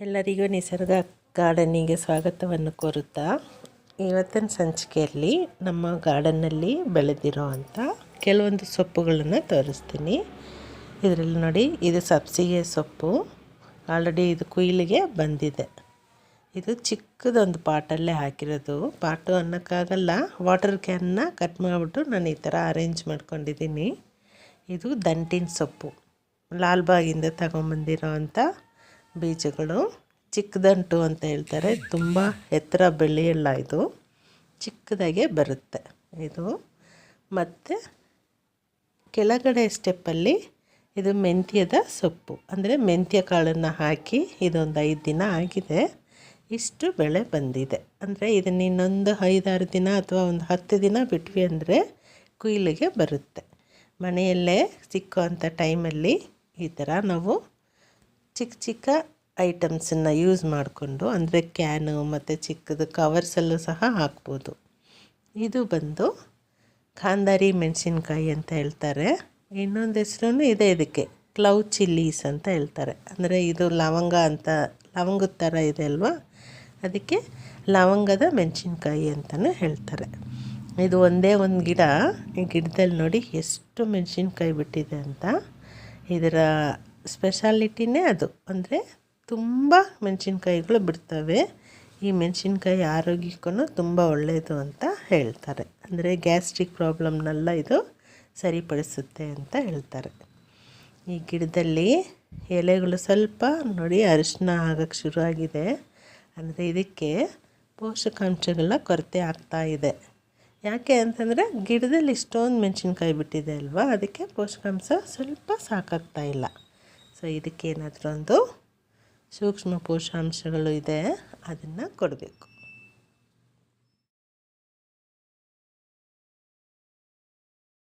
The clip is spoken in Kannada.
ಎಲ್ಲರಿಗೂ ನಿಸರ್ಗ ಗಾರ್ಡನಿಗೆ ಸ್ವಾಗತವನ್ನು ಕೋರುತ್ತಾ ಇವತ್ತಿನ ಸಂಚಿಕೆಯಲ್ಲಿ ನಮ್ಮ ಗಾರ್ಡನ್ನಲ್ಲಿ ಬೆಳೆದಿರೋ ಅಂಥ ಕೆಲವೊಂದು ಸೊಪ್ಪುಗಳನ್ನು ತೋರಿಸ್ತೀನಿ. ಇದರಲ್ಲಿ ನೋಡಿ, ಇದು ಸಬ್ಸಿಗೆ ಸೊಪ್ಪು. ಆಲ್ರೆಡಿ ಇದು ಕುಯ್ಲಿಗೆ ಬಂದಿದೆ. ಇದು ಚಿಕ್ಕದೊಂದು ಪಾಟಲ್ಲೇ ಹಾಕಿರೋದು. ಪಾಟು ಅನ್ನೋಕ್ಕಾಗಲ್ಲ, ವಾಟರ್ ಕ್ಯಾನ್ನ ಕಟ್ ಮಾಡಿಬಿಟ್ಟು ನಾನು ಈ ಥರ ಅರೇಂಜ್ ಮಾಡ್ಕೊಂಡಿದ್ದೀನಿ. ಇದು ದಂಟಿನ ಸೊಪ್ಪು, ಲಾಲ್ಬಾಗಿಂದ ತಗೊಂಬಂದಿರೋ ಅಂಥ ಬೀಜಗಳು. ಚಿಕ್ಕದಂಟು ಅಂತ ಹೇಳ್ತಾರೆ, ತುಂಬ ಎತ್ತರ ಬೆಳೆಯಲ್ಲ, ಇದು ಚಿಕ್ಕದಾಗೆ ಬರುತ್ತೆ ಇದು. ಮತ್ತು ಕೆಳಗಡೆ ಸ್ಟೆಪ್ಪಲ್ಲಿ ಇದು ಮೆಂತ್ಯದ ಸೊಪ್ಪು, ಅಂದರೆ ಮೆಂತ್ಯ ಕಾಳನ್ನು ಹಾಕಿ ಇದೊಂದು 5 ದಿನ ಆಗಿದೆ, ಇಷ್ಟು ಬೆಳೆ ಬಂದಿದೆ. ಅಂದರೆ ಇದನ್ನು ಇನ್ನೊಂದು 5-6 ದಿನ ಅಥವಾ ಒಂದು 10 ದಿನ ಬಿಟ್ವಿ ಅಂದರೆ ಕುಯ್ಲಿಗೆ ಬರುತ್ತೆ. ಮನೆಯಲ್ಲೇ ಸಿಕ್ಕುವಂಥ ಟೈಮಲ್ಲಿ ಈ ಥರ ನಾವು ಚಿಕ್ಕ ಚಿಕ್ಕ ಐಟಮ್ಸನ್ನು ಯೂಸ್ ಮಾಡಿಕೊಂಡು, ಅಂದರೆ ಕ್ಯಾನು ಮತ್ತು ಚಿಕ್ಕದು ಕವರ್ಸಲ್ಲೂ ಸಹ ಹಾಕ್ಬೋದು. ಇದು ಬಂದು ಖಾಂದಾರಿ ಮೆಣಸಿನ್ಕಾಯಿ ಅಂತ ಹೇಳ್ತಾರೆ. ಇನ್ನೊಂದು ಹೆಸರು ಇದೆ ಇದಕ್ಕೆ, ಕ್ಲೌ ಚಿಲ್ಲೀಸ್ ಅಂತ ಹೇಳ್ತಾರೆ. ಅಂದರೆ ಇದು ಲವಂಗ ಅಂತ, ಲವಂಗದ ಥರ ಇದೆ ಅಲ್ವಾ, ಅದಕ್ಕೆ ಲವಂಗದ ಮೆಣಸಿನ್ಕಾಯಿ ಅಂತಲೂ ಹೇಳ್ತಾರೆ. ಇದು ಒಂದೇ ಒಂದು ಗಿಡ. ಈ ಗಿಡದಲ್ಲಿ ನೋಡಿ ಎಷ್ಟು ಮೆಣಸಿನ್ಕಾಯಿ ಬಿಟ್ಟಿದೆ ಅಂತ. ಇದರ ಸ್ಪೆಷಾಲಿಟಿನೇ ಅದು, ಅಂದರೆ ತುಂಬ ಮೆಣಸಿನ್ಕಾಯಿಗಳು ಬಿಡ್ತವೆ. ಈ ಮೆಣಸಿನ್ಕಾಯಿ ಆರೋಗ್ಯಕ್ಕೂ ತುಂಬ ಒಳ್ಳೆಯದು ಅಂತ ಹೇಳ್ತಾರೆ. ಅಂದರೆ ಗ್ಯಾಸ್ಟ್ರಿಕ್ ಪ್ರಾಬ್ಲಮ್ನೆಲ್ಲ ಇದು ಸರಿಪಡಿಸುತ್ತೆ ಅಂತ ಹೇಳ್ತಾರೆ. ಈ ಗಿಡದಲ್ಲಿ ಎಲೆಗಳು ಸ್ವಲ್ಪ ನೋಡಿ ಅರಿಶಿನ ಆಗೋಕ್ಕೆ ಶುರುವಾಗಿದೆ. ಅಂದರೆ ಇದಕ್ಕೆ ಪೋಷಕಾಂಶಗಳ ಕೊರತೆ ಆಗ್ತಾ ಇದೆ. ಯಾಕೆ ಅಂತಂದರೆ ಗಿಡದಲ್ಲಿ ಇಷ್ಟೊಂದು ಮೆಣಸಿನ್ಕಾಯಿ ಬಿಟ್ಟಿದೆ ಅಲ್ವಾ, ಅದಕ್ಕೆ ಪೋಷಕಾಂಶ ಸ್ವಲ್ಪ ಸಾಕಾಗ್ತಾ ಇಲ್ಲ. ಸೊ ಇದಕ್ಕೇನಾದರೂ ಒಂದು ಸೂಕ್ಷ್ಮ ಪೋಷಕಾಂಶಗಳು ಇದೆ, ಅದನ್ನು ಕೊಡಬೇಕು.